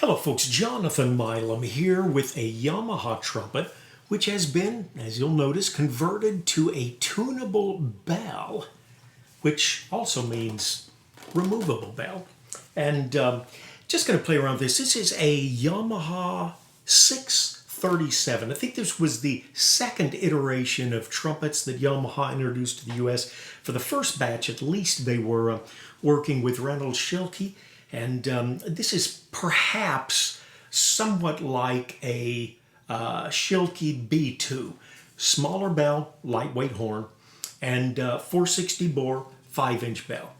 Hello folks, Jonathan Milam here with a Yamaha trumpet which has been, as you'll notice, converted to a tunable bell, which also means removable bell. And just going to play around with this. This is a Yamaha 637. I think this was the second iteration of trumpets that Yamaha introduced to the US. For the first batch, at least, they were working with Reynolds Schilke. And this is perhaps somewhat like a Schilke B5, smaller bell, lightweight horn, and 460 bore, 5-inch bell.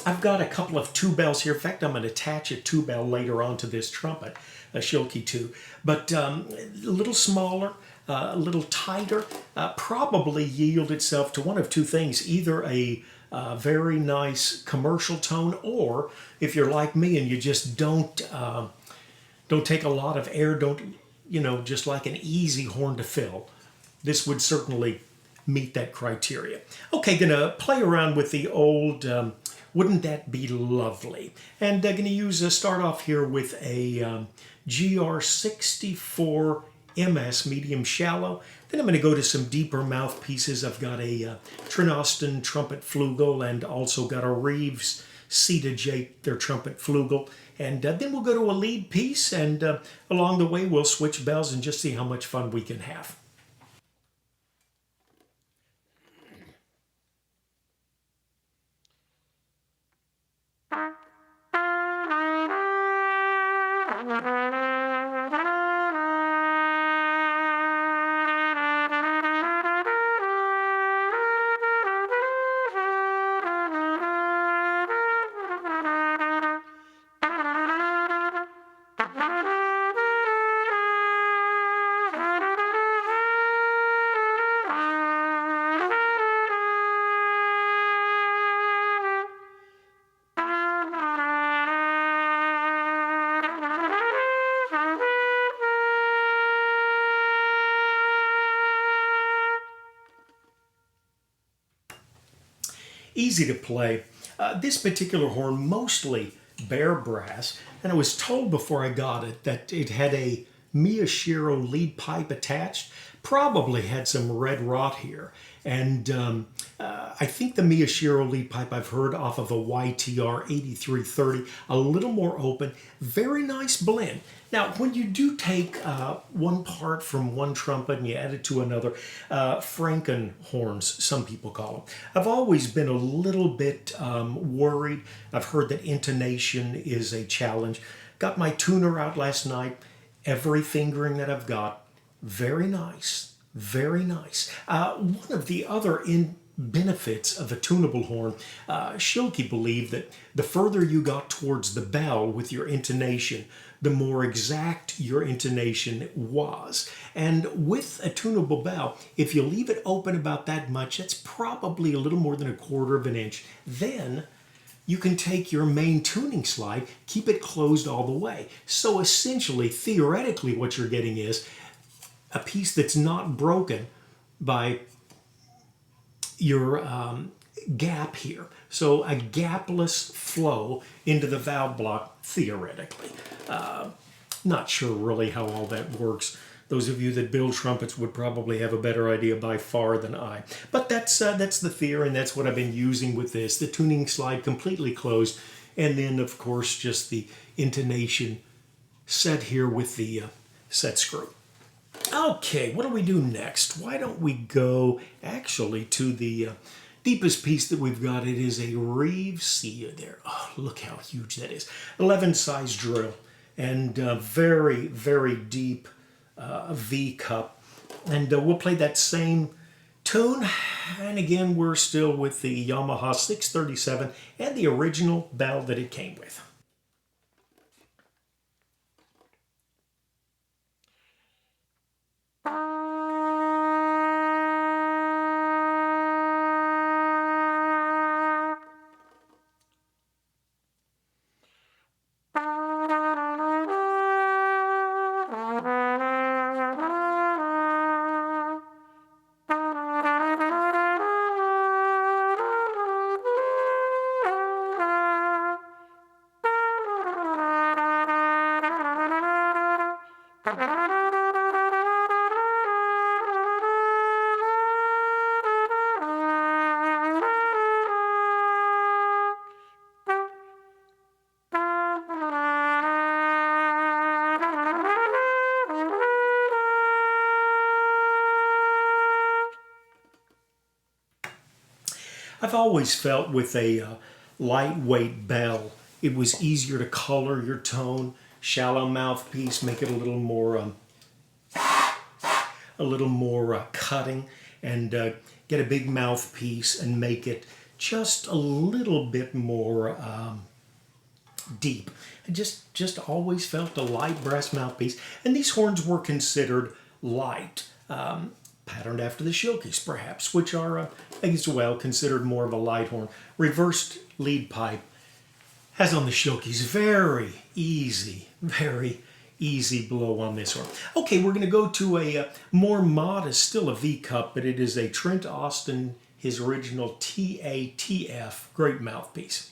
I've got a couple of two bells here. In fact, I'm going to attach a two bell later on to this trumpet, a Schilke 2. But a little smaller, a little tighter, probably yield itself to one of two things, either a very nice commercial tone, or if you're like me and you just don't take a lot of air, just like an easy horn to fill, this would certainly meet that criteria. Okay, gonna play around with the old Wouldn't That Be Lovely? And I'm gonna start off here with a GR64 MS medium shallow. Then I'm going to go to some deeper mouthpieces. I've got a Trent Austin trumpet flugel and also got a Reeves C2J, their trumpet flugel. And then we'll go to a lead piece, and along the way we'll switch bells and just see how much fun we can have. Easy to play. This particular horn, mostly bare brass, and I was told before I got it that it had a Miyashiro lead pipe attached, probably had some red rot here, and I think the Miyashiro lead pipe I've heard off of a YTR-637, a little more open, very nice blend. Now, when you do take one part from one trumpet and you add it to another, Franken horns, some people call them, I've always been a little bit worried. I've heard that intonation is a challenge. Got my tuner out last night. Every fingering that I've got, very nice, very nice. One of the other benefits of a tunable horn, Schilke believed that the further you got towards the bell with your intonation, the more exact your intonation was. And with a tunable bell, if you leave it open about that much, that's probably a little more than 1/4 of an inch, then you can take your main tuning slide, keep it closed all the way. So essentially, theoretically, what you're getting is a piece that's not broken by your gap here. So a gapless flow into the valve block, theoretically. Not sure really how all that works. Those of you that build trumpets would probably have a better idea by far than I. But that's the theory, and that's what I've been using with this. The tuning slide completely closed, and then, of course, just the intonation set here with the set screw. Okay, what do we do next? Why don't we go actually to the deepest piece that we've got. It is a Reeves C there. Oh, look how huge that is. 11 size drill and very, very deep V cup. And we'll play that same tune. And again, we're still with the Yamaha 637 and the original bell that it came with. I've always felt with a lightweight bell, it was easier to color your tone. Shallow mouthpiece, make it a little more cutting, and get a big mouthpiece and make it just a little bit more deep. I just always felt a light brass mouthpiece, and these horns were considered light, patterned after the Schilkes perhaps, which are as well considered more of a light horn. Reversed lead pipe has on the Schilkes very easy blow on this horn. Okay, we're going to go to a more modest, still a V cup, but it is a Trent Austin, his original TATF, great mouthpiece.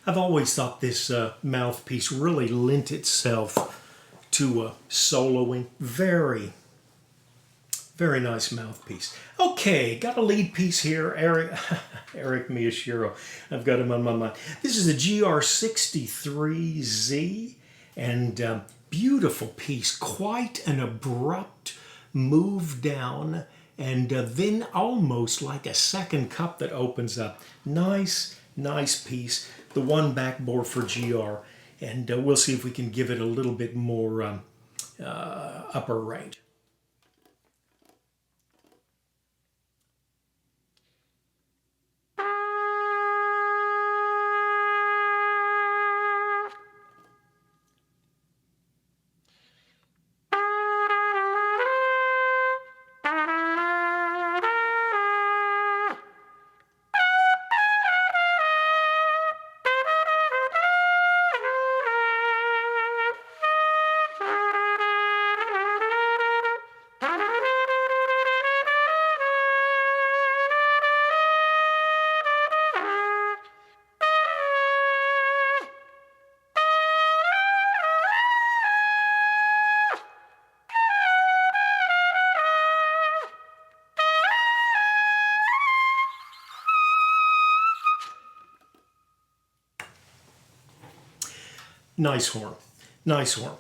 I've always thought this mouthpiece really lent itself to soloing. Very nice mouthpiece. Okay, got a lead piece here. Eric Miyashiro. I've got him on my mind. This is a GR63Z, and beautiful piece. Quite an abrupt move down, and then almost like a second cup that opens up. Nice piece. The one backbore for GR, and we'll see if we can give it a little bit more upper range. Nice horn. Nice horn.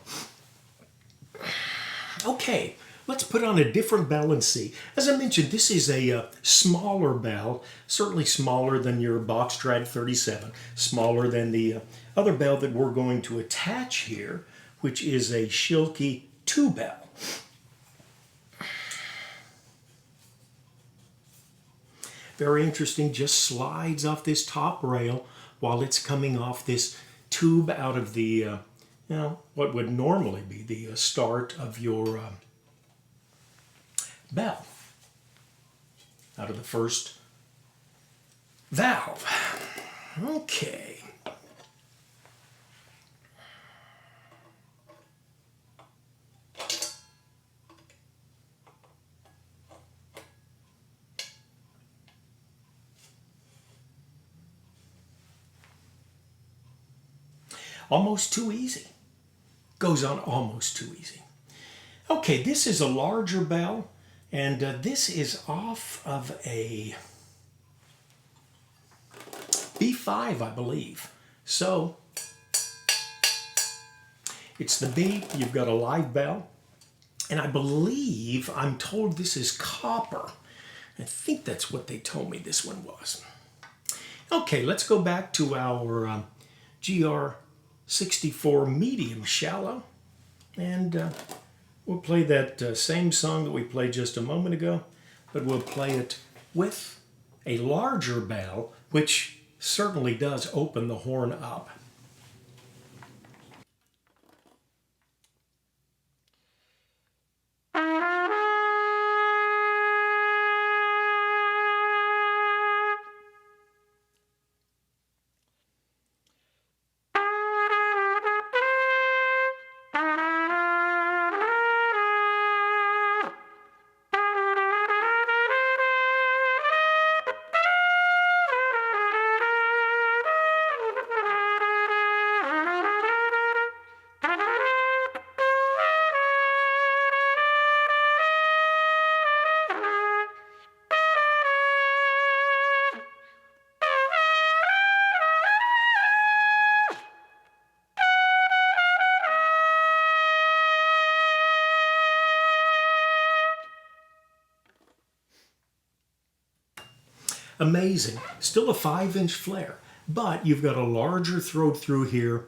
Okay, let's put on a different bell and see. As I mentioned, this is a smaller bell, certainly smaller than your box drag 37, smaller than the other bell that we're going to attach here, which is a Schilke 2 bell. Very interesting, just slides off this top rail while it's coming off this tube out of the, what would normally be the start of your bell, out of the first valve. Okay. Almost too easy. Goes on almost too easy. Okay, this is a larger bell, and this is off of a B5, I believe. So, it's the B, you've got a live bell, and I believe, I'm told this is copper. I think that's what they told me this one was. Okay, let's go back to our GR64 medium shallow, and we'll play that same song that we played just a moment ago, but we'll play it with a larger bell, which certainly does open the horn up. Amazing. Still a 5-inch flare, but you've got a larger throat through here,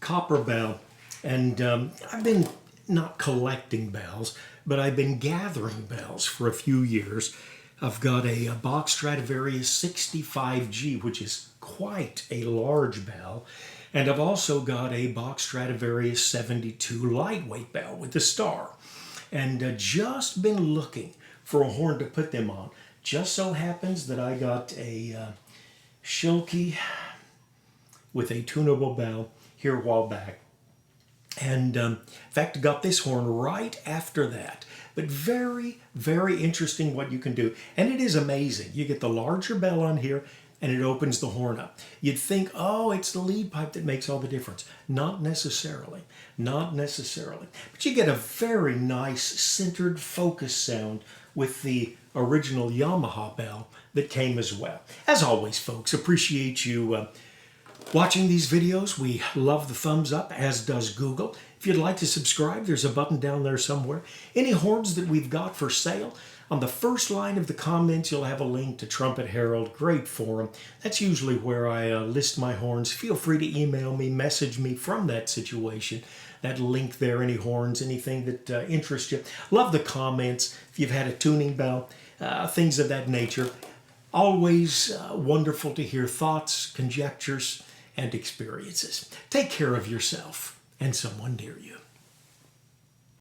copper bell, and I've been not collecting bells, but I've been gathering bells for a few years. I've got a Box Stradivarius 65G, which is quite a large bell, and I've also got a Box Stradivarius 72 lightweight bell with the star, and just been looking for a horn to put them on. Just so happens that I got a Schilke with a tunable bell here a while back. And in fact, got this horn right after that. But very, very interesting what you can do. And it is amazing. You get the larger bell on here and it opens the horn up. You'd think, oh, it's the lead pipe that makes all the difference. Not necessarily. Not necessarily. But you get a very nice centered focus sound with the original Yamaha bell that came as well. As always, folks, appreciate you watching these videos. We love the thumbs up, as does Google. If you'd like to subscribe, there's a button down there somewhere. Any horns that we've got for sale, on the first line of the comments, you'll have a link to Trumpet Herald. Great forum. That's usually where I list my horns. Feel free to email me, message me from that situation. That link there, any horns, anything that interests you. Love the comments. If you've had a tuning bell, things of that nature. Always wonderful to hear thoughts, conjectures, and experiences. Take care of yourself and someone near you.